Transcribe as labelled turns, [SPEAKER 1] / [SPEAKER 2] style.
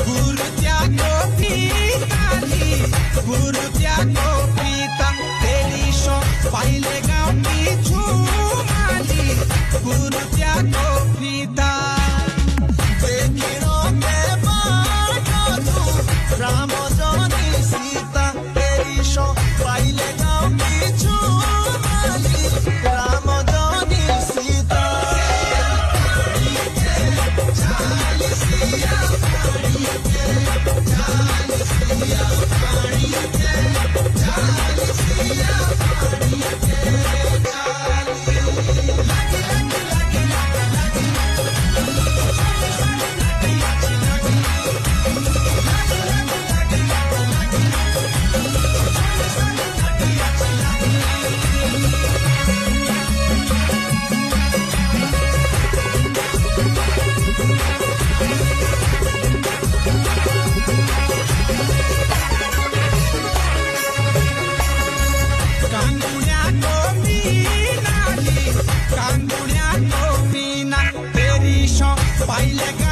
[SPEAKER 1] गुरु त्यागो पिताली गुरु त्यागो पिता तेरी सो पाइले गाउटी झुमाली गुरु त्यागो पिता देखिरो के बाटो तू राम जनी सीता तेरी सो पाइले गाउटी झुमाली राम जनी सीता Baile